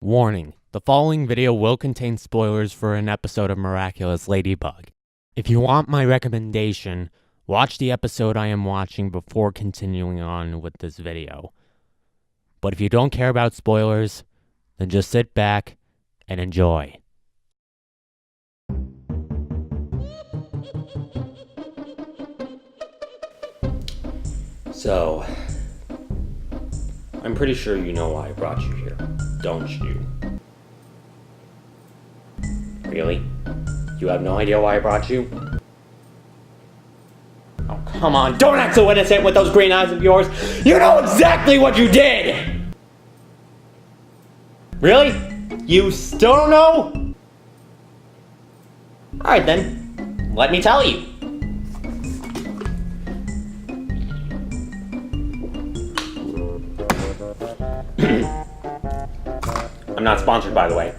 Warning, the following video will contain spoilers for an episode of Miraculous Ladybug. If you want my recommendation, watch the episode I am watching before continuing on with this video. But if you don't care about spoilers, then just sit back and enjoy. So, I'm pretty sure you know why I brought you here, don't you? Really? You have no idea why I brought you? Oh, come on, don't act so innocent with those green eyes of yours! You know exactly what you did! Really? You still don't know? Alright then, let me tell you. I'm not sponsored, by the way.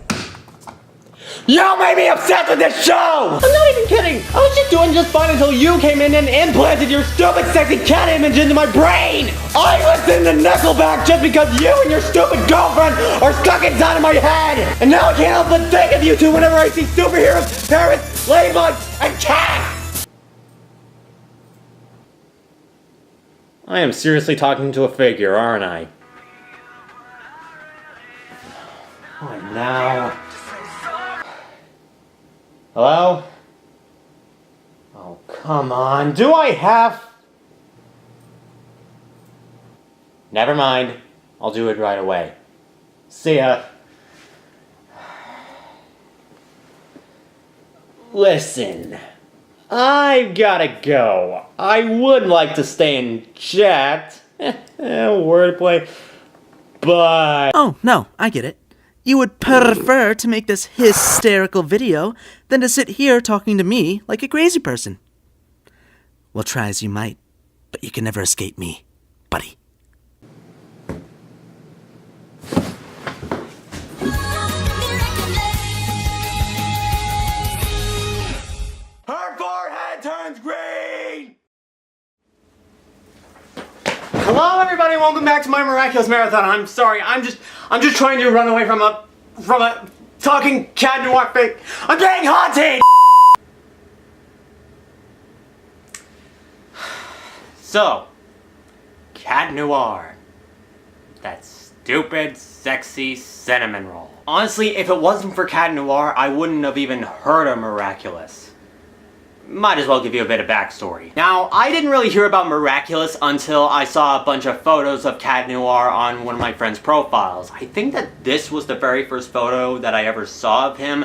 You made me obsessed with this show! I'm not even kidding! I was just doing just fine until you came in and implanted your stupid sexy cat image into my brain! I listened to Nickelback just because you and your stupid girlfriend are stuck inside of my head! And now I can't help but think of you two whenever I see superheroes, parrots, ladybugs, and cats! I am seriously talking to a figure, aren't I? What now? Hello? Oh, come on. Do I have... Never mind. I'll do it right away. See ya. Listen. I've gotta go. I would like to stay and chat. Wordplay. But... Oh, no, I get it. You would prefer to make this hysterical video than to sit here talking to me like a crazy person. Well, try as you might, but you can never escape me, buddy. Her forehead turns green! Hello everybody, welcome back to my Miraculous Marathon. I'm sorry, I'm just trying to run away from a talking cat noir fake. I'm getting haunted! So, cat noir. That stupid, sexy cinnamon roll. Honestly, if it wasn't for cat noir, I wouldn't have even heard of Miraculous. Might as well give you a bit of backstory. Now, I didn't really hear about Miraculous until I saw a bunch of photos of Cat Noir on one of my friend's profiles. I think that this was the very first photo that I ever saw of him,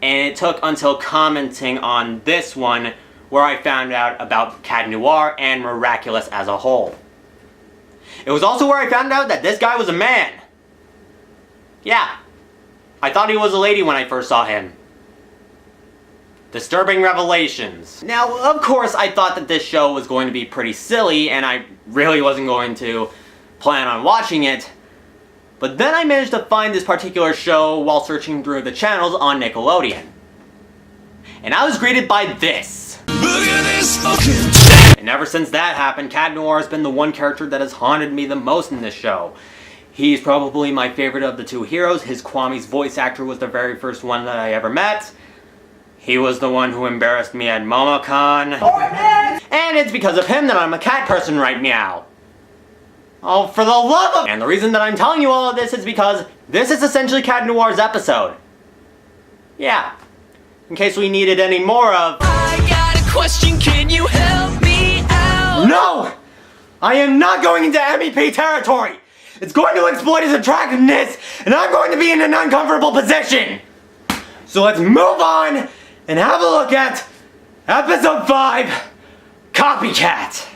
and it took until commenting on this one where I found out about Cat Noir and Miraculous as a whole. It was also where I found out that this guy was a man. Yeah, I thought he was a lady when I first saw him. Disturbing revelations. Now, of course, I thought that this show was going to be pretty silly, and I really wasn't going to plan on watching it. But then I managed to find this particular show while searching through the channels on Nickelodeon. And I was greeted by this. Look at this fucking... And ever since that happened, Cat Noir has been the one character that has haunted me the most in this show. He's probably my favorite of the two heroes. His Kwame's voice actor was the very first one that I ever met. He was the one who embarrassed me at MomoCon. And it's because of him that I'm a cat person right now. Oh, for the love of... And the reason that I'm telling you all of this is because this is essentially Cat Noir's episode. Yeah. In case we needed any more of... I got a question, can you help me out? No! I am not going into MEP territory! It's going to exploit his attractiveness, and I'm going to be in an uncomfortable position! So let's move on and have a look at Episode 5, Copycat.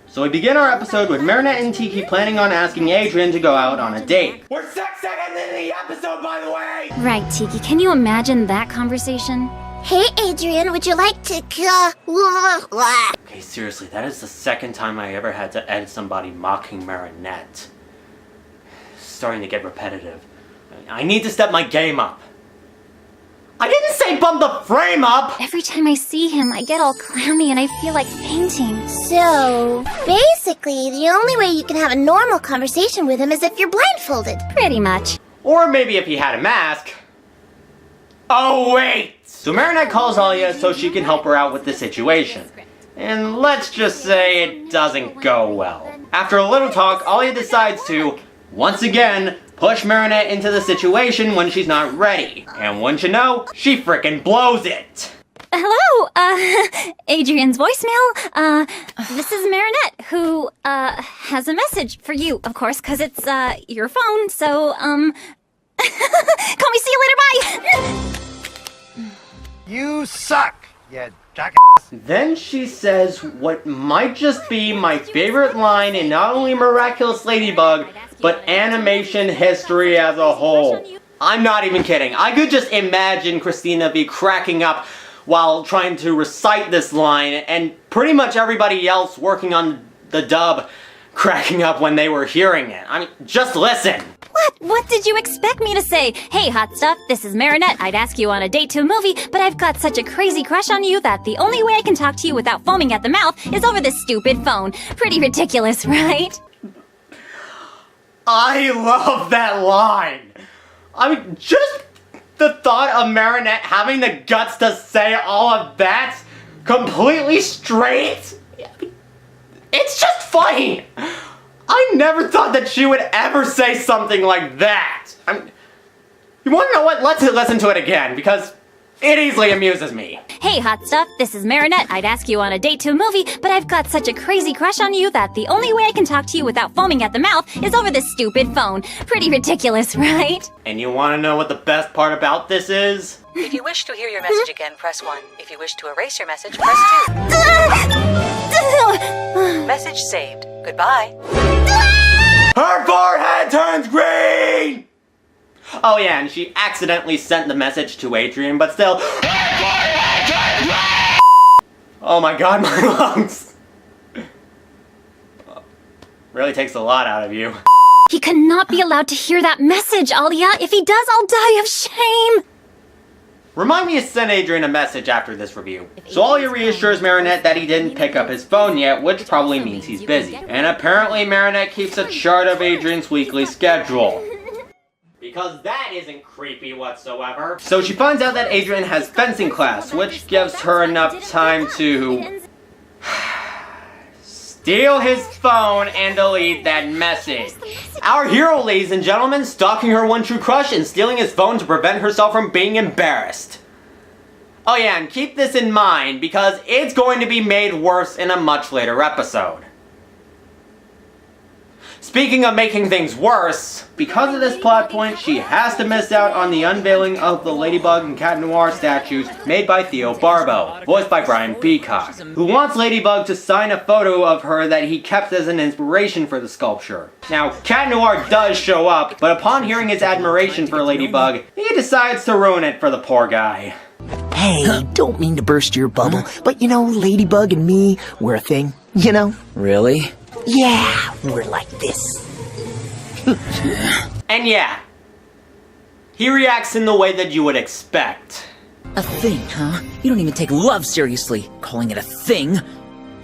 So we begin our episode with Marinette and Tiki planning on asking Adrian to go out on a date. We're 6 seconds into the episode, by the way! Right, Tiki, can you imagine that conversation? Hey, Adrian, would you like to Okay, seriously, that is the second time I ever had to edit somebody mocking Marinette. It's starting to get repetitive. I need to step my game up. I didn't say bump the frame up! Every time I see him, I get all clammy and I feel like fainting. So, basically, the only way you can have a normal conversation with him is if you're blindfolded. Pretty much. Or maybe if he had a mask. Oh wait! So Marinette calls Alia so she can help her out with the situation. And let's just say it doesn't go well. After a little talk, Alia decides to, once again, push Marinette into the situation when she's not ready. And wouldn't you know, she frickin' blows it! Hello, Adrian's voicemail. This is Marinette, who, has a message for you, of course, because it's, your phone, so, call me, see you later, bye! You suck, you jackass. Then she says what might just be my favorite line in not only Miraculous Ladybug, but animation history as a whole. I'm not even kidding. I could just imagine Christina be cracking up while trying to recite this line, and pretty much everybody else working on the dub cracking up when they were hearing it. I mean, just listen. What did you expect me to say? Hey, hot stuff, this is Marinette. I'd ask you on a date to a movie, but I've got such a crazy crush on you that the only way I can talk to you without foaming at the mouth is over this stupid phone. Pretty ridiculous, right? I love that line. I mean, just the thought of Marinette having the guts to say all of that completely straight, it's just funny. I never thought that she would ever say something like that. You want to know what? Let's listen to it again, because it easily amuses me. Hey, hot stuff, this is Marinette. I'd ask you on a date to a movie, but I've got such a crazy crush on you that the only way I can talk to you without foaming at the mouth is over this stupid phone. Pretty ridiculous, right? And you want to know what the best part about this is? If you wish to hear your message again, press 1. If you wish to erase your message, press 2. Message saved. Goodbye. Her forehead turns green! Oh yeah, and she accidentally sent the message to Adrian, but still, her forehead turns green! Oh my god, my lungs. Really takes a lot out of you. He cannot be allowed to hear that message, Alia. If he does, I'll die of shame. Remind me to send Adrian a message after this review. So Alia reassures Marinette that he didn't pick up his phone yet, which probably means he's busy. And apparently Marinette keeps a chart of Adrian's weekly schedule. Because that isn't creepy whatsoever. So she finds out that Adrian has fencing class, which gives her enough time to steal his phone and delete that message. Our hero, ladies and gentlemen, stalking her one true crush and stealing his phone to prevent herself from being embarrassed. Oh yeah, and keep this in mind, because it's going to be made worse in a much later episode. Speaking of making things worse, because of this plot point, she has to miss out on the unveiling of the Ladybug and Cat Noir statues made by Theo Barbo, voiced by Brian Peacock, who wants Ladybug to sign a photo of her that he kept as an inspiration for the sculpture. Now, Cat Noir does show up, but upon hearing his admiration for Ladybug, he decides to ruin it for the poor guy. Hey, don't mean to burst your bubble, but you know, Ladybug and me, we're a thing, you know? Really? Yeah, we're like this. And yeah, he reacts in the way that you would expect. A thing, huh? You don't even take love seriously. Calling it a thing?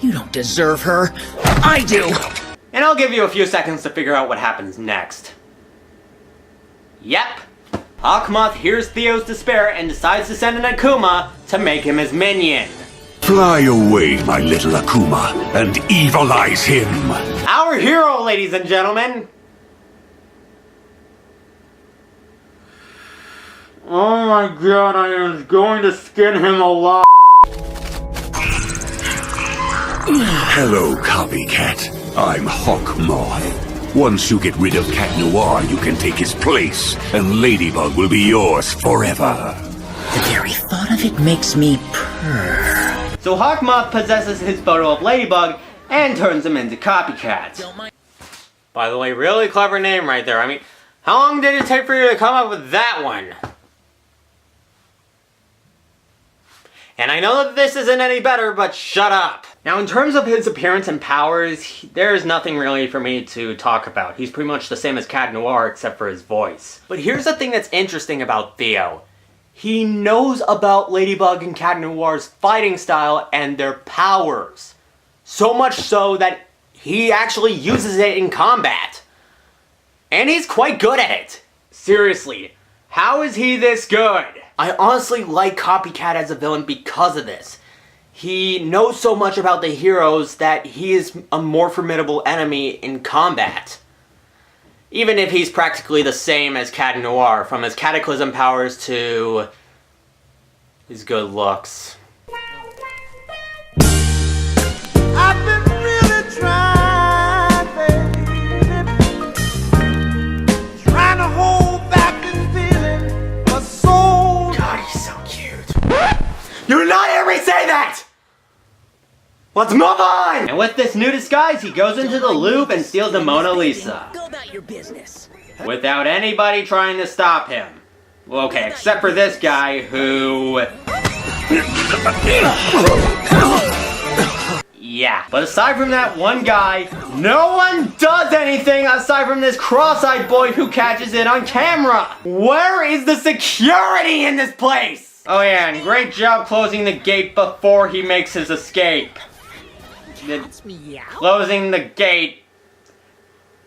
You don't deserve her. I do! And I'll give you a few seconds to figure out what happens next. Yep. Hawkmoth hears Theo's despair and decides to send an Akuma to make him his minion. Fly away, my little Akuma, and evilize him. Our hero, ladies and gentlemen. Oh my god, I am going to skin him alive. Hello, Copycat. I'm Hawkmoth. Once you get rid of Cat Noir, you can take his place, and Ladybug will be yours forever. The very thought of it makes me purr. So Hawkmoth possesses his photo of Ladybug and turns him into Copycat. By the way, really clever name right there. I mean, how long did it take for you to come up with that one? And I know that this isn't any better, but shut up! Now, in terms of his appearance and powers, there's nothing really for me to talk about. He's pretty much the same as Cat Noir, except for his voice. But here's the thing that's interesting about Theo. He knows about Ladybug and Cat Noir's fighting style and their powers. So much so that he actually uses it in combat. And he's quite good at it. Seriously, how is he this good? I honestly like Copycat as a villain because of this. He knows so much about the heroes that he is a more formidable enemy in combat. Even if he's practically the same as Cat Noir, from his cataclysm powers to his good looks. I've been really trying, baby, trying to hold back this feeling for so. God, he's so cute. You did not hear me say that! Let's move on! And with this new disguise, he goes into the Louvre and steals the Mona Lisa. Go about your business. Without anybody trying to stop him. Well, okay, except for this guy who... Yeah, but aside from that one guy, no one does anything aside from this cross-eyed boy who catches it on camera. Where is the security in this place? Oh yeah, and great job closing the gate before he makes his escape. Closing the gate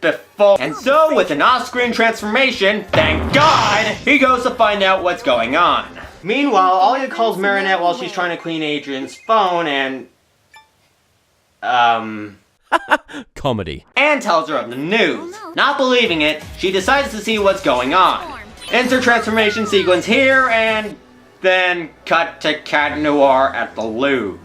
before. And so, with an off-screen transformation, thank God, he goes to find out what's going on. Meanwhile, Alia calls Marinette while she's trying to clean Adrian's phone and... Comedy. And tells her of the news. Not believing it, she decides to see what's going on. Insert transformation sequence here, and then cut to Cat Noir at the Louvre.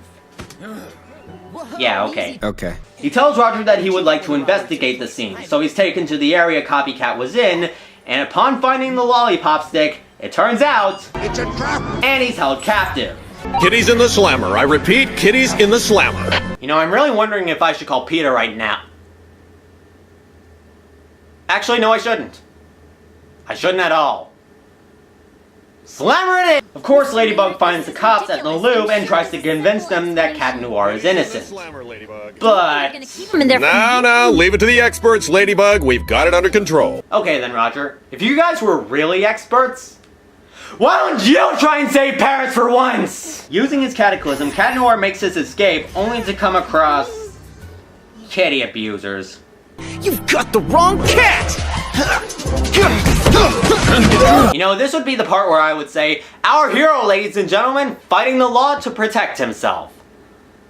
Yeah, okay. Okay. He tells Roger that he would like to investigate the scene, so he's taken to the area Copycat was in, and upon finding the lollipop stick, it turns out... It's a trap! And he's held captive. Kitty's in the slammer. I repeat, Kitty's in the slammer. You know, I'm really wondering if I should call Peter right now. Actually, no, I shouldn't. I shouldn't at all. Slammer it in! Of course, Ladybug finds the cops at the Louvre and tries to convince them that Cat Noir is innocent. But... Now, leave it to the experts, Ladybug. We've got it under control. Okay then, Roger. If you guys were really experts, why don't you try and save parents for once? Using his cataclysm, Cat Noir makes his escape only to come across... kitty abusers. You've got the wrong cat! You know, this would be the part where I would say, our hero, ladies and gentlemen, fighting the law to protect himself.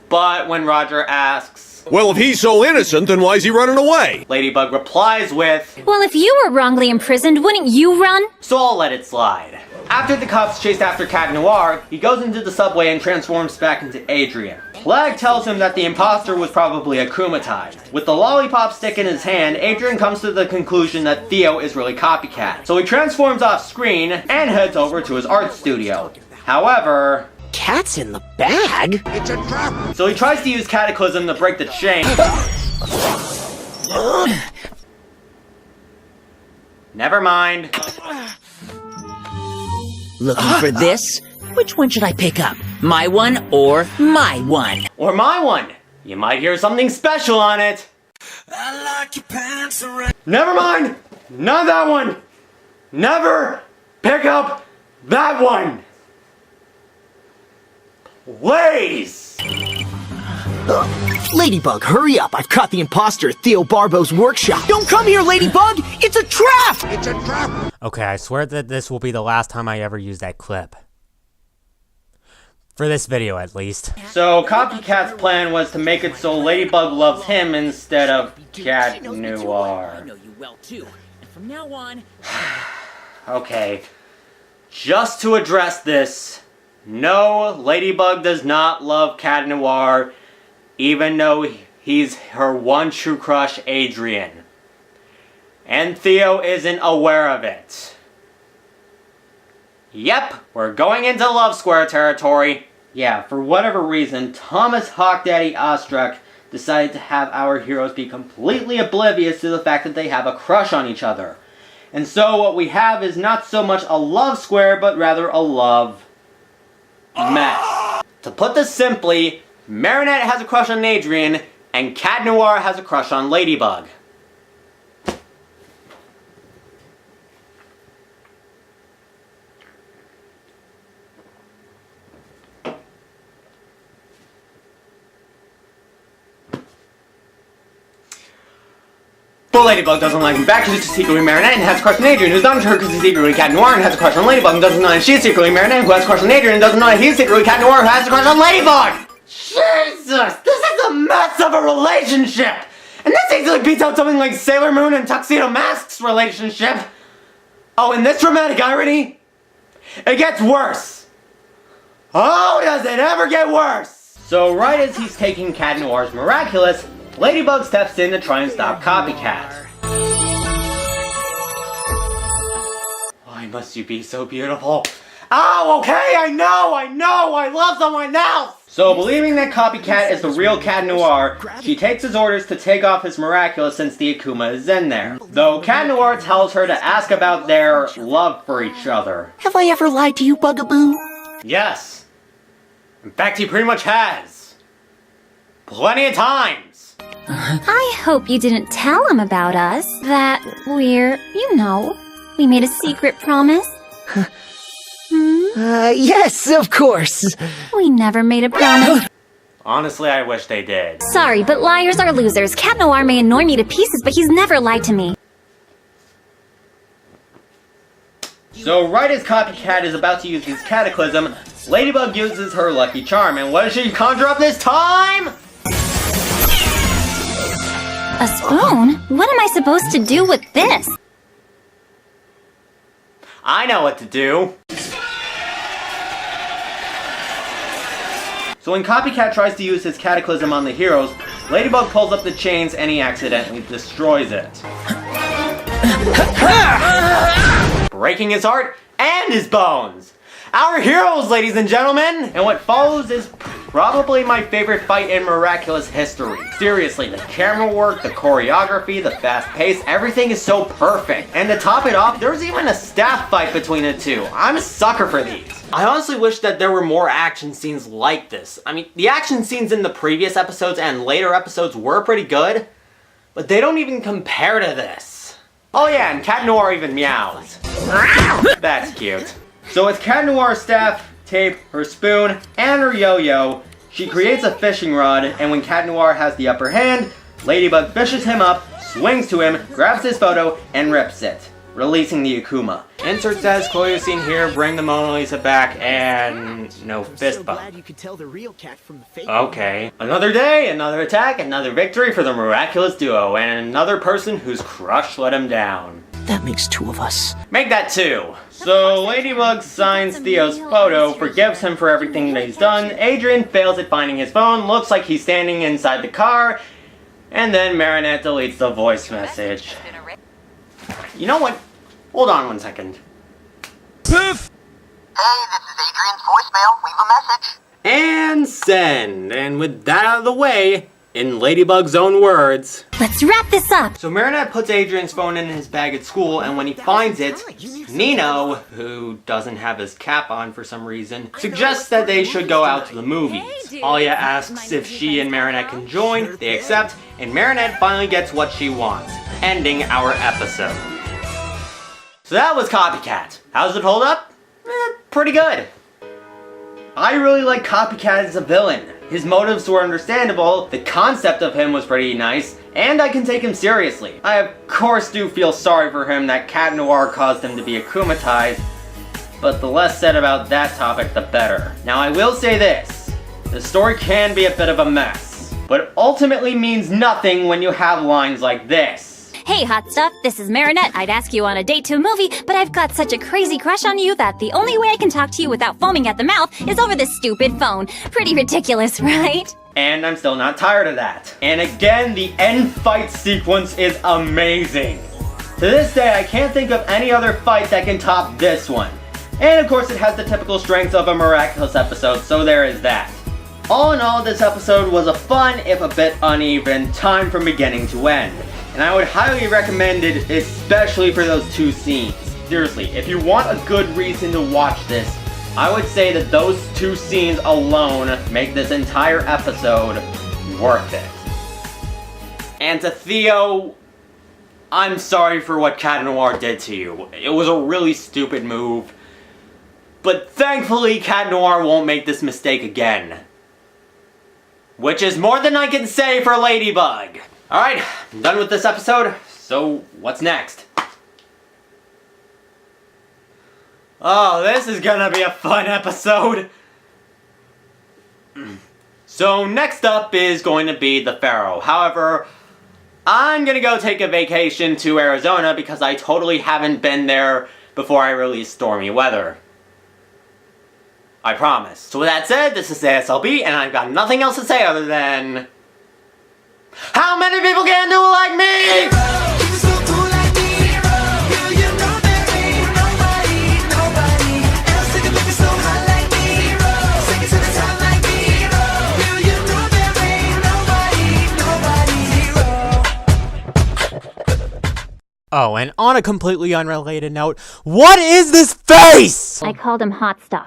But when Roger asks... Well, if he's so innocent, then why is he running away? Ladybug replies with... Well, if you were wrongly imprisoned, wouldn't you run? So I'll let it slide. After the cops chase after Cat Noir, he goes into the subway and transforms back into Adrian. Plague tells him that the imposter was probably akumatized. With the lollipop stick in his hand, Adrian comes to the conclusion that Theo is really Copycat. So he transforms off screen and heads over to his art studio. However... Cat's in the bag? It's a trap! So he tries to use Cataclysm to break the chain. Never mind. Looking for this? Which one should I pick up? My one or my one? Or my one. You might hear something special on it. Never mind. Not that one. Never pick up that one. Please. Ladybug, hurry up. I've caught the imposter at Theo Barbo's workshop. Don't come here, Ladybug! It's a trap! It's a trap! Okay, I swear that this will be the last time I ever use that clip. For this video, at least. So, Copycat's plan was to make it so Ladybug loves him instead of Cat Noir. I know you well, too. And from now on... Okay. Just to address this, no, Ladybug does not love Cat Noir, even though he's her one true crush, Adrian. And Theo isn't aware of it. Yep, we're going into Love Square territory. Yeah, for whatever reason, Thomas Hawkdaddy Astruc decided to have our heroes be completely oblivious to the fact that they have a crush on each other. And so what we have is not so much a love square, but rather a love mess. To put this simply, Marinette has a crush on Adrian, and Cat Noir has a crush on Ladybug. But Ladybug doesn't like him back because she's secretly Marinette and has a crush on Adrian, who's not sure because he's secretly Cat Noir and has a crush on Ladybug and doesn't know that she's secretly Marinette who has a crush on Adrian and doesn't know that he's secretly Cat Noir who has a crush on Ladybug! Jesus! This is a mess of a relationship! And this easily beats out something like Sailor Moon and Tuxedo Mask's relationship! Oh, and this dramatic irony? It gets worse! Oh, does it ever get worse? So right as he's taking Cat Noir's Miraculous, Ladybug steps in to try and stop Copycat. Why must you be so beautiful? Oh, okay, I know, I love someone else! So believing that Copycat is the real Cat Noir, she takes his orders to take off his Miraculous since the Akuma is in there. Though Cat Noir tells her to ask about their love for each other. Have I ever lied to you, Bugaboo? Yes. In fact, he pretty much has. Plenty of times. I hope you didn't tell him about us. That we're, we made a secret promise. Yes, of course. We never made a promise. Honestly, I wish they did. Sorry, but liars are losers. Cat Noir may annoy me to pieces, but he's never lied to me. So right as Copycat is about to use his Cataclysm, Ladybug uses her Lucky Charm, and what does she conjure up this time? A spoon? What am I supposed to do with this? I know what to do. So when Copycat tries to use his Cataclysm on the heroes, Ladybug pulls up the chains and he accidentally destroys it. Breaking his heart and his bones. Our heroes, ladies and gentlemen! And what follows is probably my favorite fight in Miraculous history. Seriously, the camera work, the choreography, the fast pace, everything is so perfect. And to top it off, there's even a staff fight between the two. I'm a sucker for these. I honestly wish that there were more action scenes like this. I mean, the action scenes in the previous episodes and later episodes were pretty good, but they don't even compare to this. Oh yeah, and Cat Noir even meows. That's cute. So with Cat Noir's staff, tape, her spoon, and her yo-yo, she creates a fishing rod, and when Cat Noir has the upper hand, Ladybug fishes him up, swings to him, grabs his photo, and rips it, releasing the Akuma. Insert says, Chloe seen here, bring the Mona Lisa back, and no fist bump. Okay. Another day, another attack, another victory for the Miraculous duo, and another person whose crush let him down. That makes two of us. Make that two. So Ladybug signs Theo's photo, forgives him for everything that he's done. Adrian fails at finding his phone, looks like he's standing inside the car, and then Marinette deletes the voice message. You know what? Hold on 1 second. Poof! Hey, this is Adrian's voicemail. Leave a message. And send. And with that out of the way, in Ladybug's own words, let's wrap this up! So Marinette puts Adrian's phone in his bag at school, and when he finds it, Nino, who doesn't have his cap on for some reason, suggests that they should go out to the movies. Alia asks if she and Marinette can join, they accept, and Marinette finally gets what she wants, ending our episode. So that was Copycat. How's it hold up? Pretty good. I really like Copycat as a villain. His motives were understandable, the concept of him was pretty nice, and I can take him seriously. I of course do feel sorry for him that Cat Noir caused him to be akumatized, but the less said about that topic the better. Now I will say this, the story can be a bit of a mess, but ultimately means nothing when you have lines like this. Hey, hot stuff, this is Marinette. I'd ask you on a date to a movie, but I've got such a crazy crush on you that the only way I can talk to you without foaming at the mouth is over this stupid phone. Pretty ridiculous, right? And I'm still not tired of that. And again, the end fight sequence is amazing. To this day, I can't think of any other fight that can top this one. And of course, it has the typical strengths of a Miraculous episode, so there is that. All in all, this episode was a fun, if a bit uneven, time from beginning to end. And I would highly recommend it, especially for those two scenes. Seriously, if you want a good reason to watch this, I would say that those two scenes alone make this entire episode worth it. And to Theo, I'm sorry for what Cat Noir did to you. It was a really stupid move. But thankfully, Cat Noir won't make this mistake again. Which is more than I can say for Ladybug. Alright, I'm done with this episode. So, what's next? Oh, this is gonna be a fun episode! So, next up is going to be the Pharaoh. However, I'm gonna go take a vacation to Arizona because I totally haven't been there before I release Stormy Weather. I promise. So with that said, this is ASLB, and I've got nothing else to say other than... How many people can do it like me?! Oh, and on a completely unrelated note, what is this face?! I called him hot stuff.